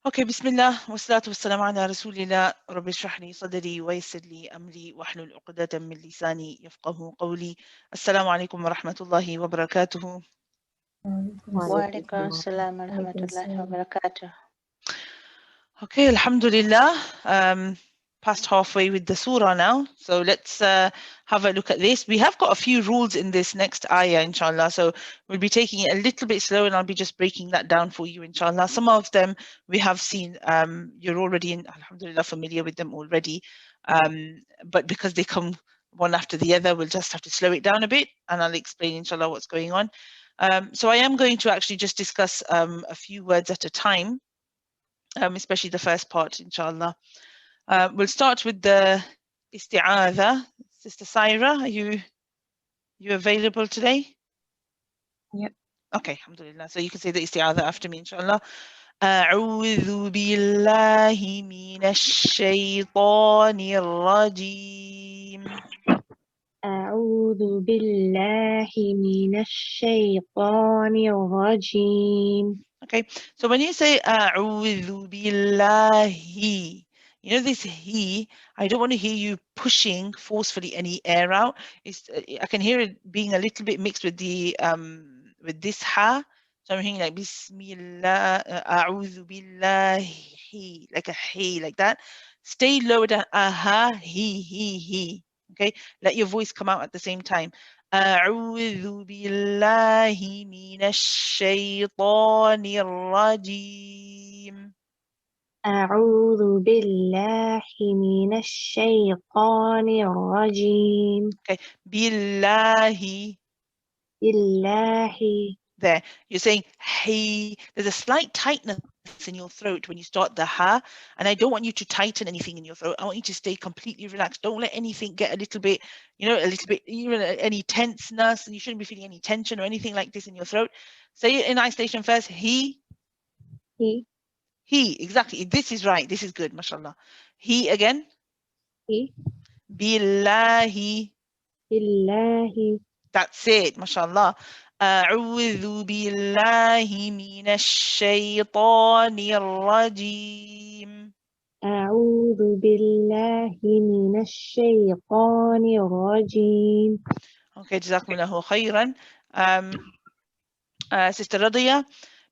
Okay, Bismillah, wassalatu wassalamu ala rasulillah, rabbi shrah li sadri wa yassir li amri wahlul uqdatan min lisani yafqahu qawli. Assalamu alaikum wa rahmatullahi wa barakatuhu. Waalaikum salam wa rahmatullahi wa barakatuh. Okay, alhamdulillah, past halfway with the surah now. So let's have a look at this. We have got a few rules in this next ayah, inshallah. So we'll be taking it a little bit slow and I'll be just breaking that down for you, inshallah. Some of them we have seen, you're already, alhamdulillah, familiar with them already. But because they come one after the other, we'll just have to slow it down a bit and I'll explain, inshallah, what's going on. So I am going to actually just discuss a few words at a time. Especially the first part, inshallah. We'll start with the isti'adha. Sister Saira, are you available today? Yep. Okay, alhamdulillah. So you can say the isti'adha after me, inshallah. أعوذ بالله من الشيطان الرجيم. أعوذ بالله من الشيطان الرجيم. Okay, so when you say أعوذ بالله, you know this he, I don't want to hear you pushing forcefully any air out. It's, I can hear it being a little bit mixed with the with this ha. So I'm hearing like Bismillah, A'udhu billahi, like a he, like that. Stay lower than aha, he. Okay, let your voice come out at the same time. أعوذ بالله من الشيطان الرجيم. أعوذ بالله من الشيطان الرجيم. Okay, billahi. Billahi. There, you're saying he. There's a slight tightness in your throat when you start the ha, and I don't want you to tighten anything in your throat. I want you to stay completely relaxed. Don't let anything get a little bit, even any tenseness, and you shouldn't be feeling any tension or anything like this in your throat. Say it in isolation first. He, exactly. This is right. This is good, mashallah. He again. He. Billahi. Billahi. That's it, mashallah. أعوذ بالله من الشيطان الرجيم. أعوذ بالله من الشيطان الرجيم. Okay, jazakumullahu khairan. Sister Radhiya,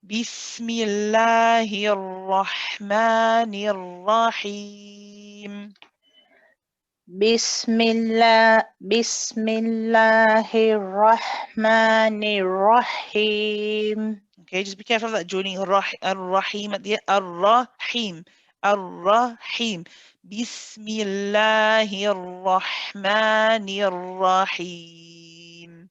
Bismillahir Rahmanir Rahim. Bismillahirrahmanirrahim. Okay, just be careful of that joining ar-Rahim at the end. Ar-Rahim. Ar-Rahim. Bismillahirrahmanirrahim.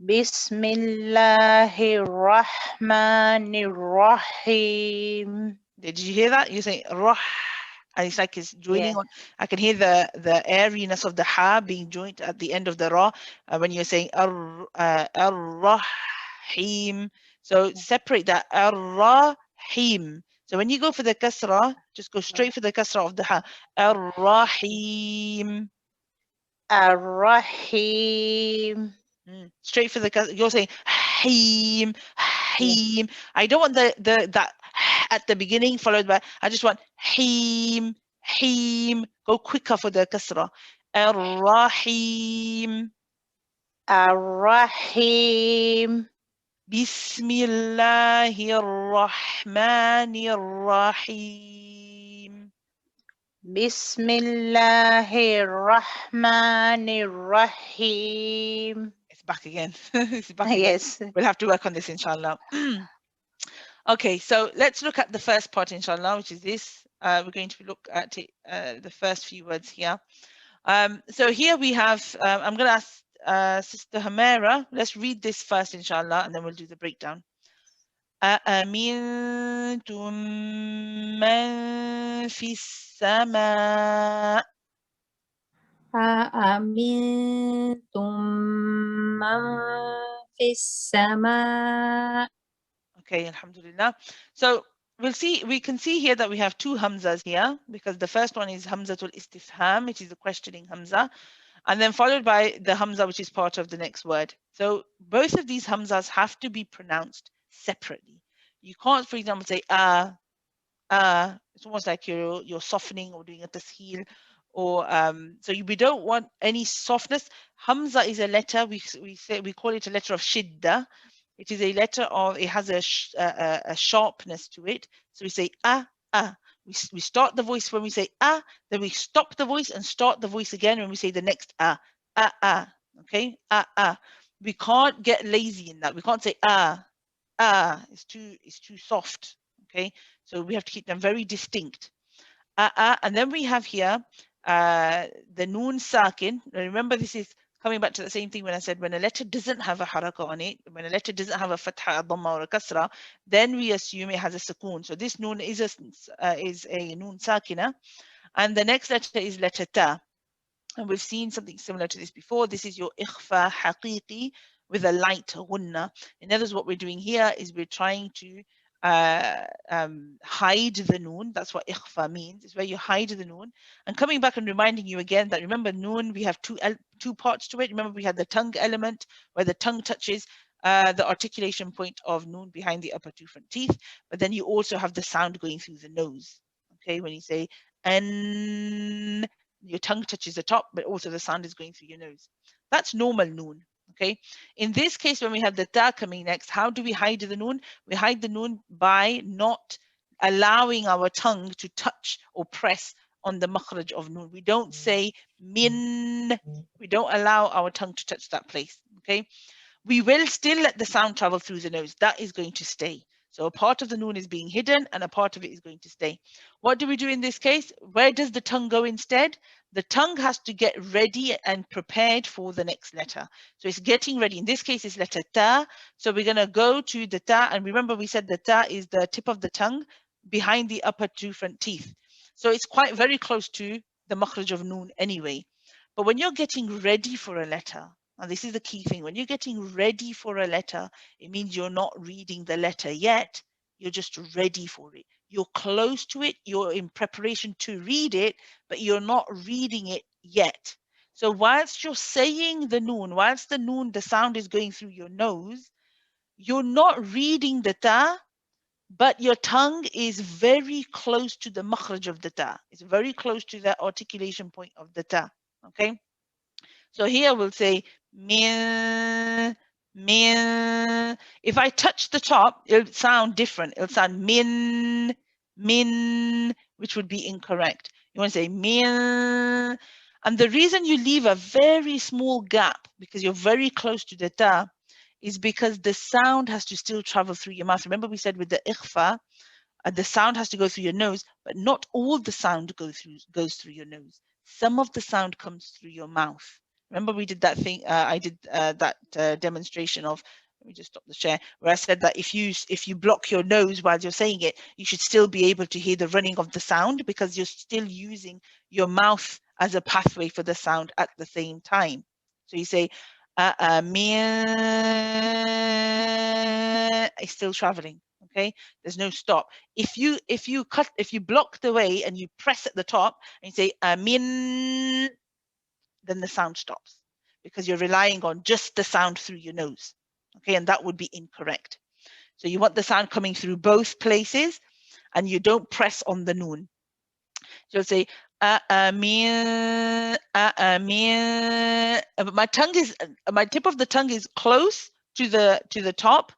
Bismillahirrahmanirrahim. Did you hear that? You say rah, and it's like it's joining on. I can hear the airiness of the ha being joined at the end of the ra when you're saying ar-Rahim. So separate that ar-Rahim. So when you go for the kasra, just go straight for the kasra of the ha. Ar-Rahim. Ar-Rahim. Straight for the kasra. You're saying Haim. I don't want that at the beginning followed by. I just want Haim. Go quicker for the kasra. Ar-Rahim. Ar-Rahim. Bismillahirrahmanirrahim. Bismillahirrahmanirrahim. It's back again. It's back again. Yes. We'll have to work on this, inshallah. Okay, so let's look at the first part, inshallah, which is this. We're going to look at it, the first few words here. So here we have, I'm going to ask Sister Hamera, let's read this first, inshallah, and then we'll do the breakdown. أأمنتم من في السماء. أأمنتم من في السماء. Okay, alhamdulillah. So we can see here that we have two hamzas here, because the first one is hamzatul istifham, which is the questioning hamza, and then followed by the hamza, which is part of the next word. So both of these hamzas have to be pronounced separately. You can't, for example, say It's almost like you're softening or doing a tasheel, or we don't want any softness. Hamza is a letter, we call it a letter of shidda. It is a letter of, it has a sharpness to it. So we say ah. We start the voice when we say ah, then we stop the voice and start the voice again when we say the next ah. Okay, we can't get lazy in that. We can't say it's too soft. Okay, so we have to keep them very distinct. And then we have here the noon sakin. Remember, this is coming back to the same thing when I said when a letter doesn't have a haraka on it, when a letter doesn't have a fatha, a dhamma, or a kasra, then we assume it has a sukoon. So this noon is a noon sakina, and the next letter is letter ta. And we've seen something similar to this before. This is your ikhfa haqiqi with a light gunna. In other words, what we're doing here is we're trying to hide the noon. That's what ikhfa means. It's where you hide the noon. And coming back and reminding you again that, remember, noon, we have two parts to it. Remember, we had the tongue element where the tongue touches the articulation point of noon behind the upper two front teeth. But then you also have the sound going through the nose. Okay, when you say an, your tongue touches the top, but also the sound is going through your nose. That's normal noon. Okay. In this case, when we have the ta coming next, how do we hide the noon? We hide the noon by not allowing our tongue to touch or press on the makhraj of noon. We don't say min. We don't allow our tongue to touch that place. Okay. We will still let the sound travel through the nose. That is going to stay. So a part of the noon is being hidden and a part of it is going to stay. What do we do in this case? Where does the tongue go instead? The tongue has to get ready and prepared for the next letter. So it's getting ready. In this case, it's letter ta. So we're going to go to the ta. And remember, we said the ta is the tip of the tongue behind the upper two front teeth. So it's quite very close to the makhraj of noon anyway. But when you're getting ready for a letter, and this is the key thing, when you're getting ready for a letter, it means you're not reading the letter yet. You're just ready for it. You're close to it. You're in preparation to read it, but you're not reading it yet. So whilst you're saying the noon, the sound is going through your nose, you're not reading the ta, but your tongue is very close to the makhraj of the ta. It's very close to the articulation point of the ta. Okay. So here we'll say min, min. If I touch the top, it'll sound different. It'll sound min, min, which would be incorrect. You want to say min. And the reason you leave a very small gap, because you're very close to the ta, is because the sound has to still travel through your mouth. Remember we said with the ikhfa, the sound has to go through your nose, but not all the sound goes through your nose. Some of the sound comes through your mouth. Remember we did that thing, I did that demonstration of, let me just stop the share, where I said that if you block your nose while you're saying it, you should still be able to hear the running of the sound because you're still using your mouth as a pathway for the sound at the same time. So you say, it's still traveling. Okay, there's no stop. If you block the way and you press at the top and you say amin, then the sound stops because you're relying on just the sound through your nose. Okay, and that would be incorrect. So you want the sound coming through both places and you don't press on the noon. You'll say amin, amin. But my tip of the tongue is close to the top.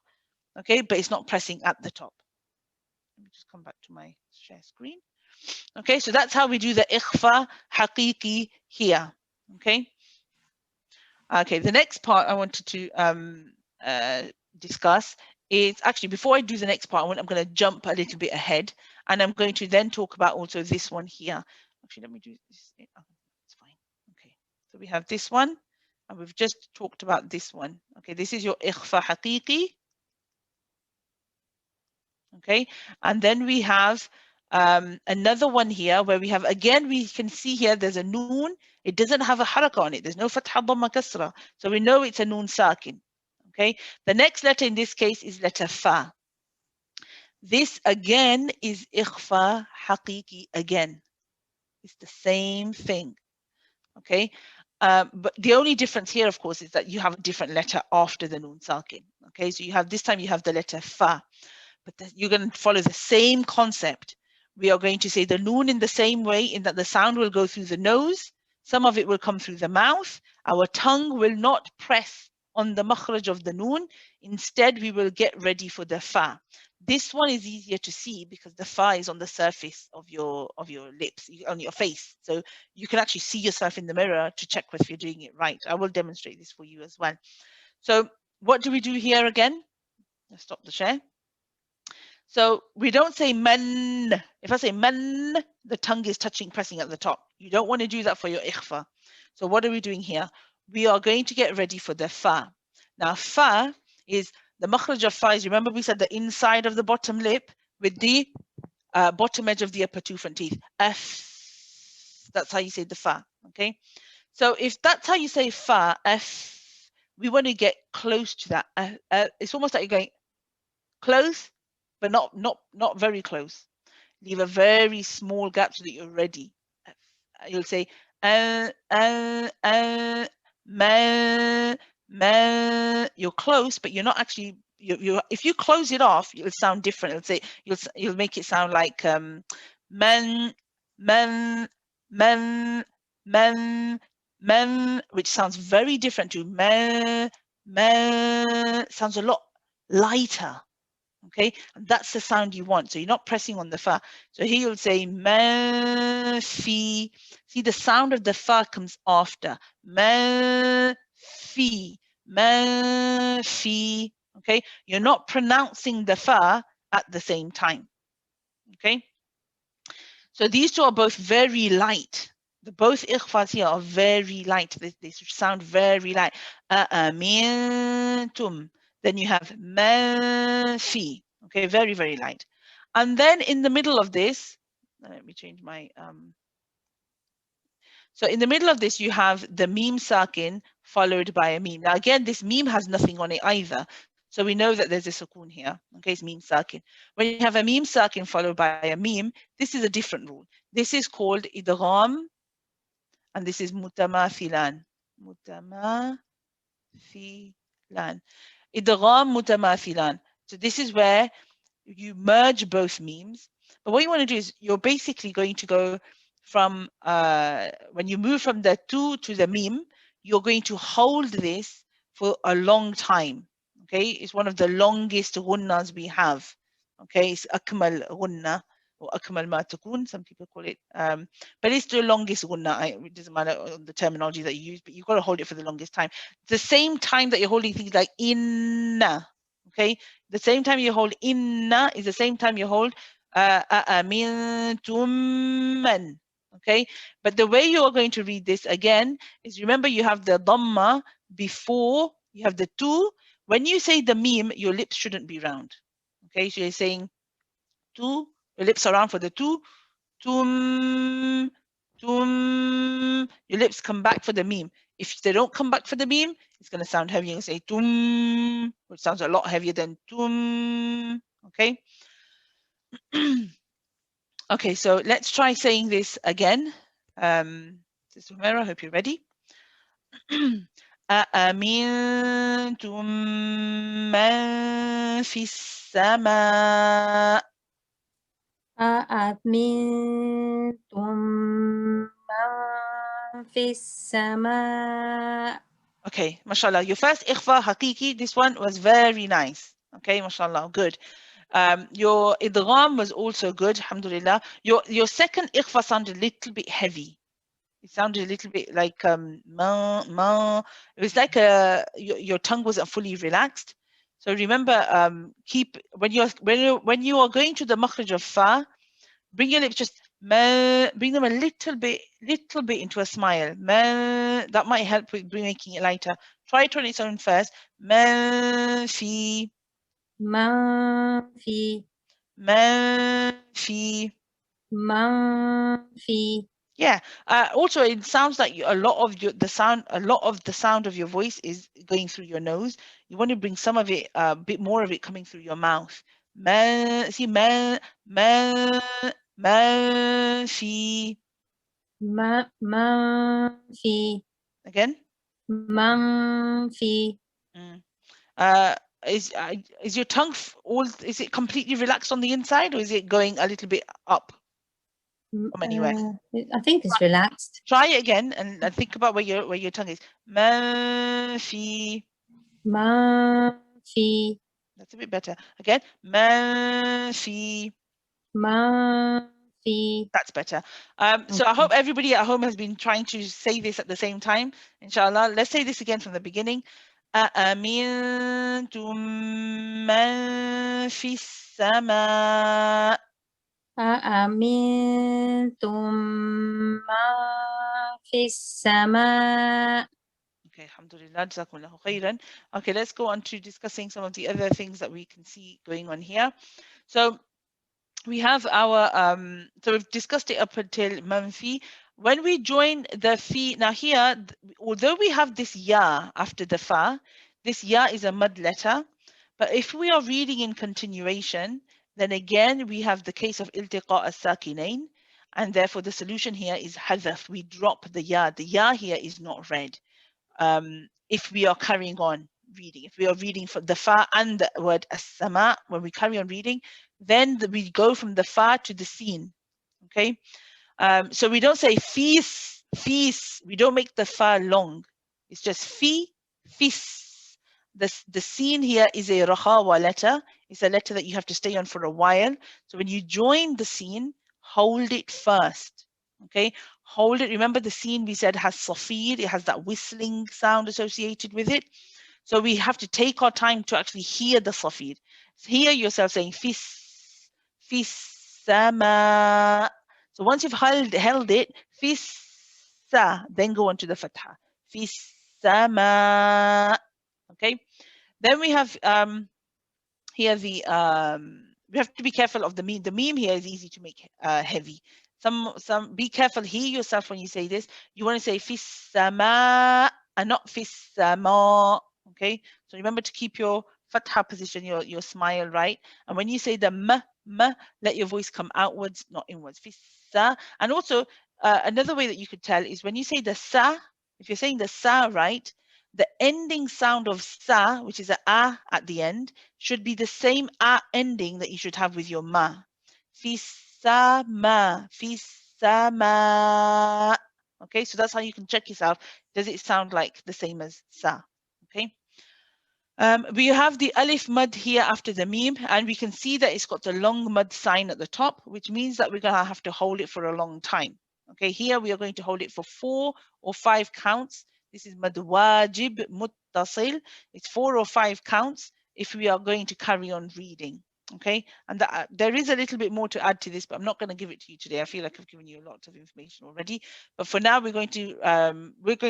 Okay, but it's not pressing at the top. Let me just come back to my share screen. Okay, so that's how we do the ikhfa haqiqi here. Okay. Okay, the next part I wanted to discuss is, actually before I do the next part, I'm going to jump a little bit ahead and I'm going to then talk about also this one here. Actually, let me do this. Oh, it's fine. Okay, so we have this one and we've just talked about this one. Okay, this is your ikhfa haqiqi. Okay, and then we have another one here where we have, again, we can see here there's a noon. It doesn't have a haraka on it. There's no fatha, dhamma, kasra. So we know it's a noon sakin. Okay, the next letter in this case is letter fa. This again is ikhfa haqiqi again. It's the same thing. Okay, but the only difference here, of course, is that you have a different letter after the noon sakin. Okay, so you have, this time you have the letter fa. But you're going to follow the same concept we are going to say the noon in the same way, in that the sound will go through the nose, some of it will come through the mouth. Our tongue will not press on the makhraj of the noon. Instead, we will get ready for the fa. This one is easier to see because the fa is on the surface of your lips, on your face. So you can actually see yourself in the mirror to check if you're doing it right. I will demonstrate this for you as well. So what do we do here again? Let's stop the share. So we don't say man. If I say man, the tongue is pressing at the top. You don't want to do that for your ikhfa. So what are we doing here? We are going to get ready for the fa. Now fa is the makhraj of fa is, remember we said the inside of the bottom lip with the bottom edge of the upper two front teeth. F. That's how you say the fa. Okay. So if that's how you say fa, F, we want to get close to that. It's almost like you're going close, but not very close. Leave a very small gap so that you're ready. You'll say ma. You're close, but you're not actually. If you close it off, it'll sound different. It'll say you'll make it sound like man, which sounds very different to man. Sounds a lot lighter. Okay, and that's the sound you want. So you're not pressing on the fa. So here you'll say ma fi. See, the sound of the fa comes after. Ma fi. Ma fi. Okay, you're not pronouncing the fa at the same time. Okay, so these two are both very light. Both ikhfas here are very light. They sound very light. Amintum. Then you have ma fi. Okay, very, very light. And then in the middle of this, let me change my so in the middle of this, you have the meme sakin followed by a meme. Now again, this meme has nothing on it either. So we know that there's a sukun here. Okay, it's meme sakin. When you have a meme sakin followed by a meme, this is a different rule. This is called idgham, and this is mutamathilan. Mutamathilan. Idgham mutamathilan. So this is where you merge both memes. But what you want to do is you're basically going to go from when you move from the tu to the meme, you're going to hold this for a long time. Okay, it's one of the longest ghunnas we have. Okay, it's akmal ghunna or akmal ma takun, some people call it. But it's the longest ghunna. It doesn't matter the terminology that you use, but you've got to hold it for the longest time. The same time that you're holding things like inna. Okay, the same time you hold inna is the same time you hold amintum. Okay, but the way you are going to read this again is, remember you have the dhamma before you have the tu. When you say the meme, your lips shouldn't be round. Okay, so you're saying tu, your lips are round for the tu, tum, your lips come back for the meme. If they don't come back for the meme, it's going to sound heavy. You say tum, which sounds a lot heavier than tum. Okay. Okay, so let's try saying this again. Sister Humera, I hope you're ready. أأمنتم من في السماء أأمنتم من في السماء. Okay, mashallah. Your first ikhfa haqiqi, this one was very nice. Okay, mashallah, good. Your idgham was also good, alhamdulillah. Your second ikhfa sounded a little bit heavy. It sounded a little bit like ma. It was like your tongue wasn't fully relaxed. So remember, keep when you are going to the makhraj of fa, bring your lips just bring them a little bit into a smile. That might help with making it lighter. Try it on its own first. Ma fi. من في Yeah. Also, it sounds like a lot of the sound of your voice is going through your nose. You want to bring some of it, a bit more of it coming through your mouth. See, fi. من في Again. من في. Is your tongue is it completely relaxed on the inside, or is it going a little bit up? from anywhere. I think it's relaxed. Try it again and think about where your tongue is. Man fi. ما في That's a bit better. Again. Man fi. ما في. That's better. So I hope everybody at home has been trying to say this at the same time. Inshallah. Let's say this again from the beginning. أأمنتم من في السماء. أأمنتم ما في السماء. Okay, alhamdulillah, jazakumullahu khairan. Okay, let's go on to discussing some of the other things that we can see going on here. So we have our, so we've discussed it up until manfi. When we join the fi, now here, although we have this ya after the fa, this ya is a mud letter. But if we are reading in continuation, then again, we have the case of iltiqa as-sakinain. And therefore, the solution here is hadaf. We drop the ya. The ya here is not read. If we are carrying on reading, if we are reading for the fa and the word as-sama, when we carry on reading, then we go from the fa to the sin. Okay, so we don't say fees, we don't make the fa long. It's just fi, fis. The sin here is a rahawa letter. It's a letter that you have to stay on for a while. So when you join the sin, hold it first. Okay, hold it. Remember the sin we said has safir, it has that whistling sound associated with it. So we have to take our time to actually hear the safir. Hear yourself saying fis, fis, sama. So once you've held it, fis, sa, then go on to the fatha. Fis, sama. Okay. Then we have here the we have to be careful of the meme. The meme here is easy to make heavy. Some be careful. Hear yourself when you say this. You want to say fis sama and not fis sama. Okay. So remember to keep your fatha position, your smile right. And when you say the m, let your voice come outwards, not inwards. Fis sa. And also another way that you could tell is when you say the sa. If you're saying the sa right, the ending sound of sa, which is a at the end, should be the same a ending that you should have with your ma. Fi sama, fi sama. Okay, so that's how you can check yourself. Does it sound like the same as sa? Okay. We have the alif mud here after the meme, and we can see that it's got the long mud sign at the top, which means that we're going to have to hold it for a long time. Okay, here we are going to hold it for 4 or 5 counts. This is mad wajib muttasil. It's 4 or 5 counts if we are going to carry on reading. Okay, and that, there is a little bit more to add to this, but I'm not going to give it to you today. I feel like I've given you a lot of information already. But for now, we're going to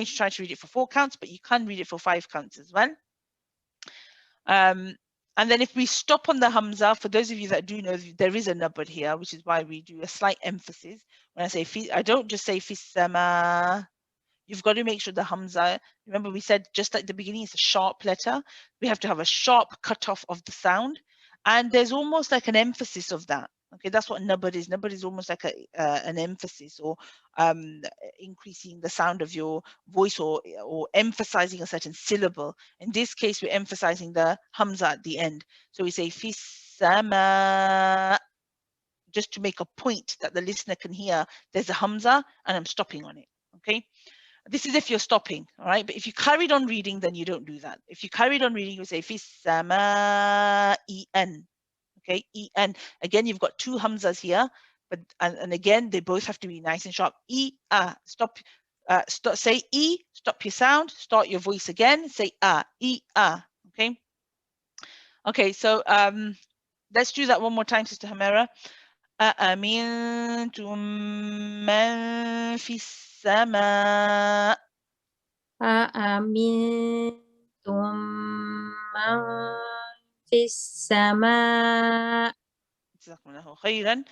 try to read it for 4 counts, but you can read it for 5 counts as well. And then if we stop on the hamza, for those of you that do know, there is a nabad here, which is why we do a slight emphasis. When I say fi, I don't just say fis sama. You've got to make sure the hamza, remember we said just like the beginning, it's a sharp letter. We have to have a sharp cutoff of the sound. And there's almost like an emphasis of that. Okay, that's what nabad is. Nabad is almost like an emphasis or increasing the sound of your voice or emphasizing a certain syllable. In this case, we're emphasizing the hamza at the end. So we say fis sama, just to make a point that the listener can hear there's a hamza and I'm stopping on it. Okay. This is if you're stopping, all right? But if you carried on reading, then you don't do that. If you carried on reading, you say fis sama en. Okay, en. Again, you've got 2 hamzas here, but and again, they both have to be nice and sharp. Stop. Say e. Stop your sound. Start your voice again. Say Okay. Okay. So let's do that one more time, Sister Hamera. أأمنتم من في السماء. أأمنتم من في السماء. Jazakumullahu khairan.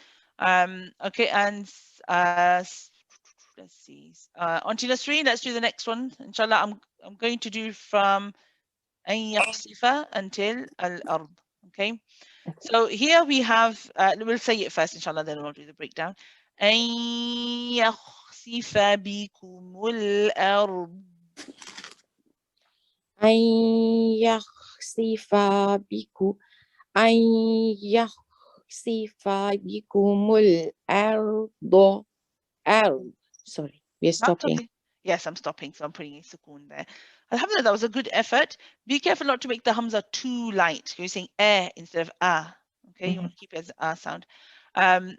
Okay, and let's see. Onto Nasreen, let's do the next one. Inshallah, I'm going to do from أن يخسف until al-ard. Okay. So here we have, we'll say it first, inshallah, then we'll do the breakdown. أن يخسف بكم الأرض. أن يخسف بكم يخسف بكم الأرض. Sorry, we are That's stopping. okay. Yes, I'm stopping, so I'm putting a sukoon there. Alhamdulillah, that was a good effort. Be careful not to make the hamza too light. You're saying instead of ah. Okay, you want to keep it as a sound. And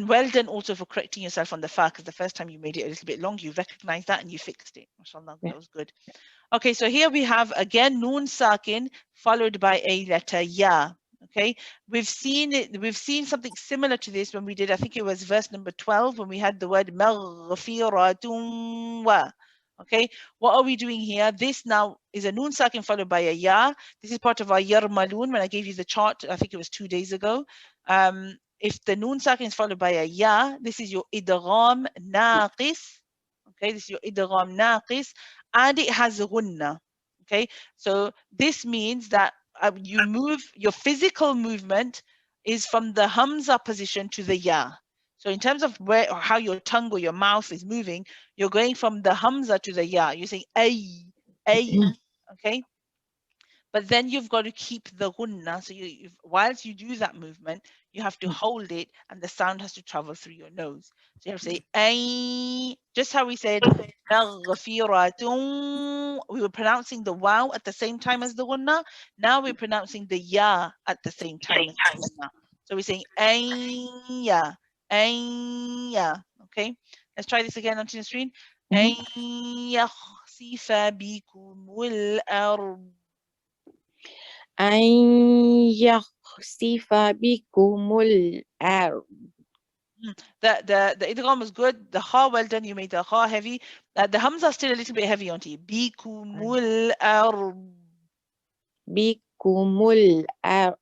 well done also for correcting yourself on the fa, because the first time you made it a little bit long, you recognized that and you fixed it. MashaAllah, Yeah. that was good. Okay, so here we have again noon sakin followed by a letter ya. Okay, we've seen something similar to this when we did, I think it was verse number 12, when we had the word maghfiratun wa. Okay, what are we doing here? This now is a noon sakin followed by a ya. This is part of our yarmalun. When I gave you the chart, I think it was 2 days ago. If the noon sakin is followed by a ya, this is your idgham naqis. Okay, this is your idgham naqis, and it has a gunna. Okay, so this means that you move, your physical movement is from the hamza position to the ya. So in terms of where or how your tongue or your mouth is moving, you're going from the hamza to the ya. You're saying ay, okay? But then you've got to keep the gunna. So whilst you do that movement, you have to hold it and the sound has to travel through your nose. So you have to say ay, just how we said maghfiratun. We were pronouncing the wow at the same time as the gunna. Now we're pronouncing the ya at the same time as the gunna. So we're saying ayya, ayya. Okay, let's try this again onto the screen. أن يخسف بكم الأرض. أن يخسف بكم الأرض. The idgham was good. The kha, well done. You made the kha heavy. The hamza still a little bit heavy on you. Bikumul arb. بكم الأرض.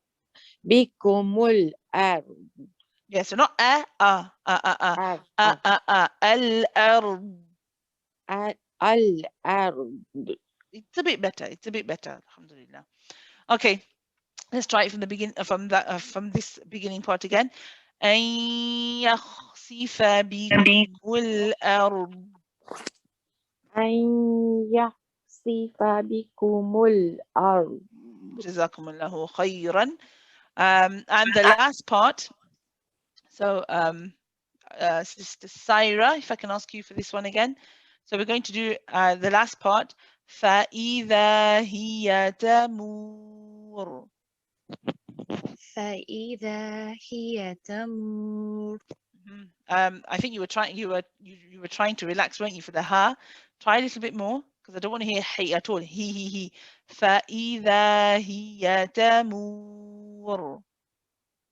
بكم الأرض. Yeah, so not al arb. الأرض. It's a bit better. It's a bit better. Alhamdulillah. Okay, let's try it from the begin from this beginning part again. أن يخسف بكم الأرض. أن يخسف بكم الأرض. Jazakumullahu khairan. And the last part. So, Sister Saira, if I can ask you for this one again. So we're going to do the last part. فَإِذَا هِيَ تَمُورُ. فإذا هي تمور. I think you were trying to relax, weren't you, for the ha? Try a little bit more, because I don't want to hear hey at all. He. فَإِذَا هِيَ تَمُورُ.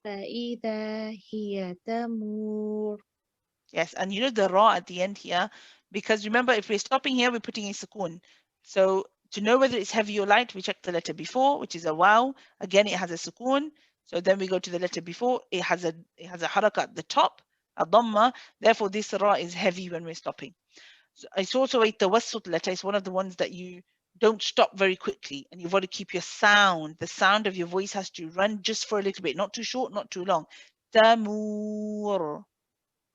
فإذا هي تمور. Yes, and you know the ra at the end here, because remember, if we're stopping here, we're putting a sukoon. So to know whether it's heavy or light, we check the letter before, which is a waw. Again, it has a sukoon. So then we go to the letter before. It has a haraka at the top, a dhamma. Therefore, this ra is heavy when we're stopping. So it's also a tawassut letter. It's one of the ones that you don't stop very quickly, and you've got to keep your sound. The sound of your voice has to run just for a little bit, not too short, not too long. Tamur.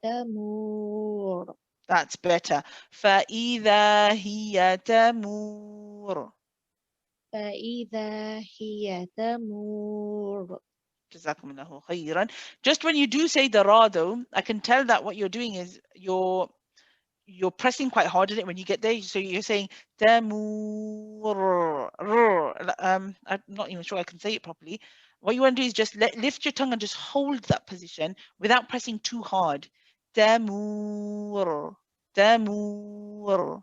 تمور. That's better. فَإِذَا هِيَ تَمُورُ. فإذا هي تمور. Jazakumullahu khairan. Just when you do say the ra though, I can tell that what you're doing is you're pressing quite hard on it when you get there. So you're saying tamur. I'm not even sure I can say it properly. What you want to do is just lift your tongue and just hold that position without pressing too hard. Tamur. Tamur.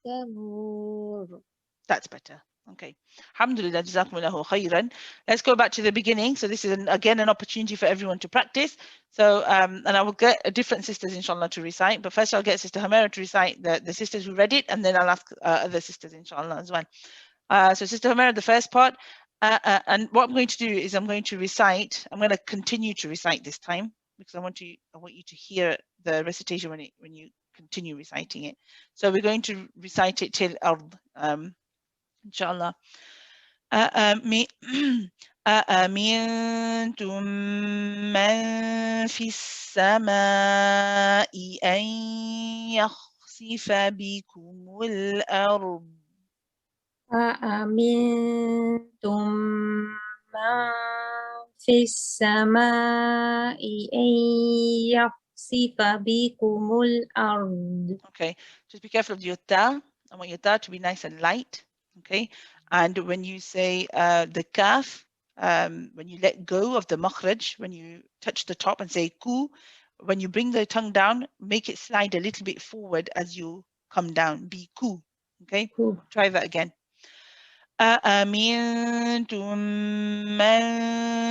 تمور. That's better. Okay. Alhamdulillah, jazakumullahu khairan. Let's go back to the beginning. So this is again an opportunity for everyone to practice. So and I will get different sisters inshallah to recite, but first I'll get Sister Hamera to recite the sisters who read it, and then I'll ask other sisters inshallah as well. So Sister Hamera, the first part, and what I'm going to do is I'm going to continue to recite this time, because I want you to hear the recitation when you continue reciting it. So we're going to recite it till ard. Inshallah. أأمنتم من في السماء أن يخسف بكم الأرض. أأمنتم من في السماء أن يخسف بكم الأرض. Okay, just be careful of your ta. I want your ta to be nice and light. Okay, and when you say the kaf, when you let go of the makhraj, when you touch the top and say ku, when you bring the tongue down, make it slide a little bit forward as you come down. Be ku. Okay, Ku. try that again. أأمنتم من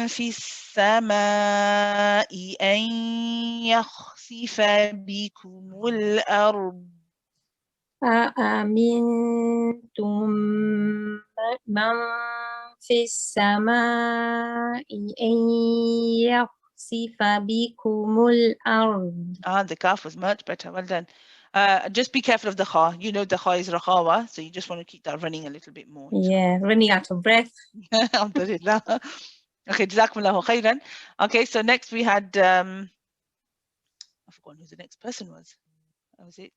في السماء أن يخسف بكم الأرض. أأمنتم من في السماء أن يخسف بكم الأرض. The kaf was much better. Well done. Just be careful of the kha. You know the kha is rakhawa, so you just want to keep that running a little bit more. Yeah, running out of breath. Alhamdulillah. Okay, jazakumullahu khairan. Okay, so next we had, I forgot who the next person was. Was it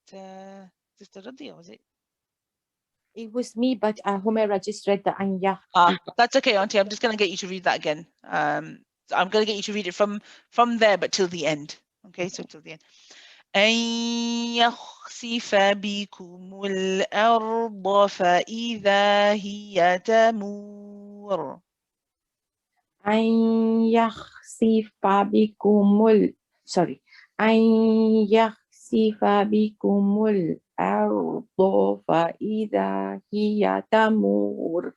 Sister Radia, was it? It was me, but Humaira just read the Anya. That's okay, Auntie. I'm just going to get you to read that again. So I'm going to get you to read it from there, but till the end. Okay, so till the end. أن يخسف بكم الأرض فإذا هي تمور. أن يخسف بكم sorry. أن يخسف بكم الأرض فإذا هي تمور.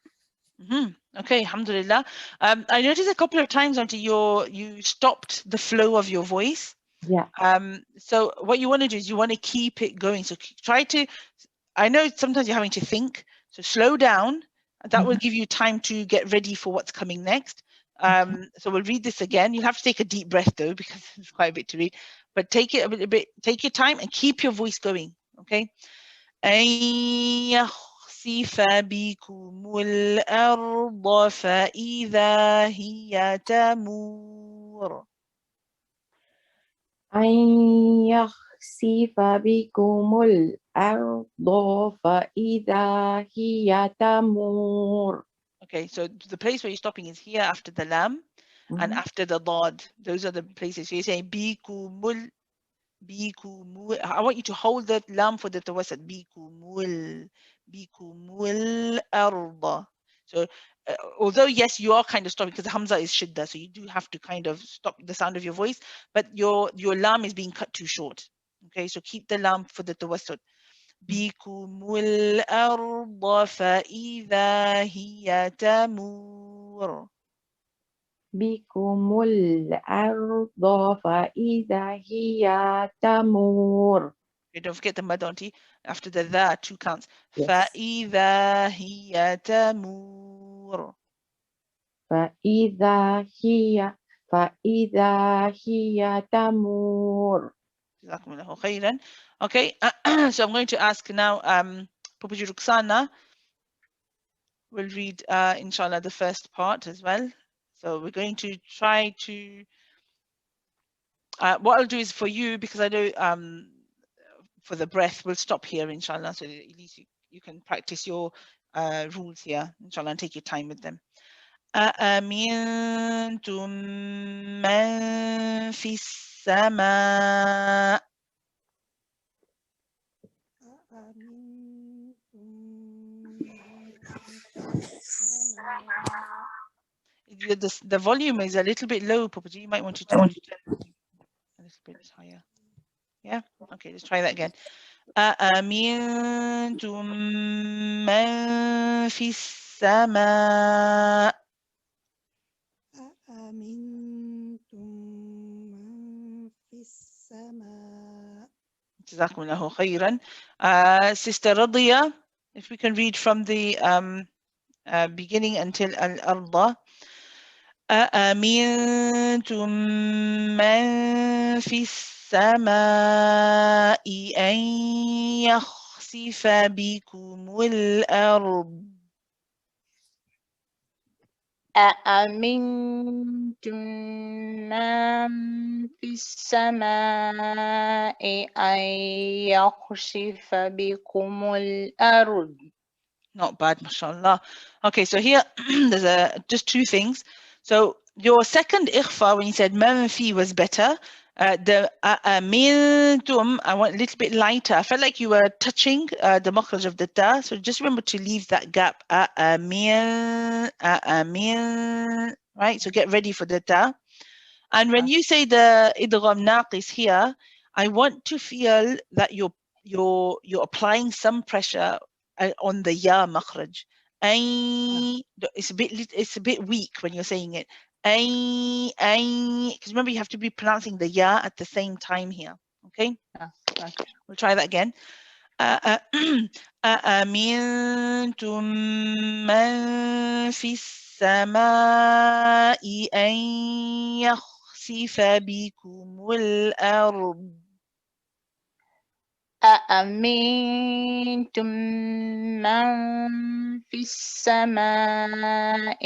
Okay, alhamdulillah. I noticed a couple of times, Auntie, you stopped the flow of your voice. Yeah. So what you want to do is you want to keep it going. So try to, I know sometimes you're having to think, so slow down. That will give you time to get ready for what's coming next. So we'll read this again. You'll have to take a deep breath though, because it's quite a bit to read, but take it a bit, take your time and keep your voice going. Okay. أن يخسف بكم الأرض فإذا هي تمور. أن يخسف بكم الأرض فإذا هي تمور. Okay, so the place where you're stopping is here after the lam and after the dad. Those are the places. So you're saying bikumul, bikumul. I want you to hold the lam for the tawassat. Bikumul, bikumul arda. So although yes, you are kind of stopping because the hamza is shidda, so you do have to kind of stop the sound of your voice, but your lam is being cut too short. Okay, so keep the lam for the tawassut. بكم الأرض فإذا هي تمور. بكم الأرض فإذا هي تمور. Okay, don't forget the mad, Auntie. After the 2 counts. Yes. فإذا هي تمور. فإذا هي تمور. جزاكم الله خيرا. Okay, so I'm going to ask now Pupuji Ruxana will read inshallah the first part as well. So we're going to try to what I'll do is for you, because I know for the breath we'll stop here inshallah, so at least you can practice your rules here inshallah and take your time with them. أأمنتم من في السماء. The volume is a little bit low, Pupuji. You might want to turn it a little bit higher. Yeah? Okay, let's try that again. أأمنتم من في السماء. أأمنتم من في السماء. جزاكم الله خيرا. Sister Radia, if we can read from the beginning until al-arda. أأمنتم من في السماء أن يخسف بكم الأرض. أأمنتم من في السماء أن يخسف بكم الأرض. Not bad, mashallah. Okay, so here there's just 2 things. So your second ikhfa when you said manfi was better. The amintum, I want a little bit lighter. I felt like you were touching the makhraj of the ta. So just remember to leave that gap. Amin, right? So get ready for the ta. And when you say the idgham naqis here, I want to feel that you're applying some pressure on the ya makhraj. It's a bit weak when you're saying it. Because remember you have to be pronouncing the ya at the same time here. Okay? Okay. We'll try that again. أأمنتم من في السماء أن يخسف بكم الأرض. أأمنتم من في السماء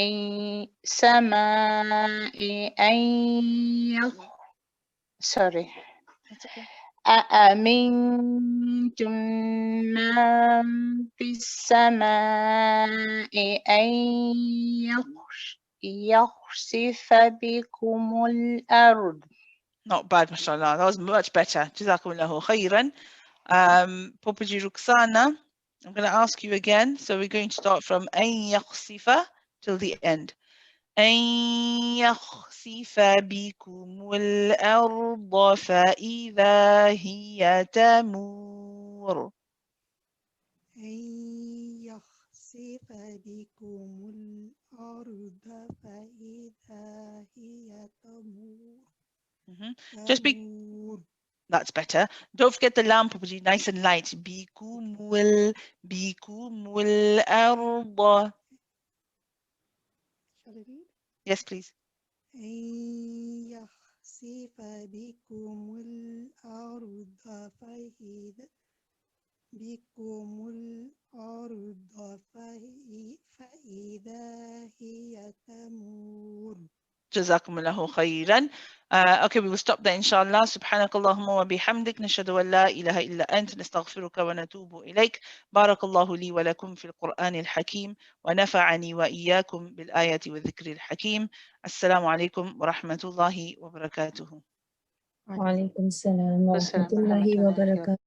أن sorry. That's okay. أأمنتم من في السماء أن يخسف بكم الأرض. Not bad, mashallah. That was much better. Jazakumullahu khairan. Popaji Ruxana, I'm going to ask you again. So we're going to start from أن يخسف till the end. أن يخسف بكم الأرض فإذا هي تمور. أن يخسف بكم الأرض فإذا هي تمور. Just be. That's better. Don't forget the lamp, nice and light. بكم الأرض. Shall I read? Yes, please. أن يخسف بكم الأرض فإذا هي تمور. Jazakumullahu khairan. Okay, we will stop there inshallah. Subhanakallahumma wa bihamdik. Nashhadu an la ilaha illa ant. Nastaghfiruka wa natubu ilayk. Barakallahu li wa lakum fil Qur'anil Hakim. Wa nafa'ani wa iyyakum bil ayati wa dhikril hakim. Assalamu alaikum wa rahmatullahi wa barakatuhu. Wa alaikum salam wa rahmatullahi wa barakatuh.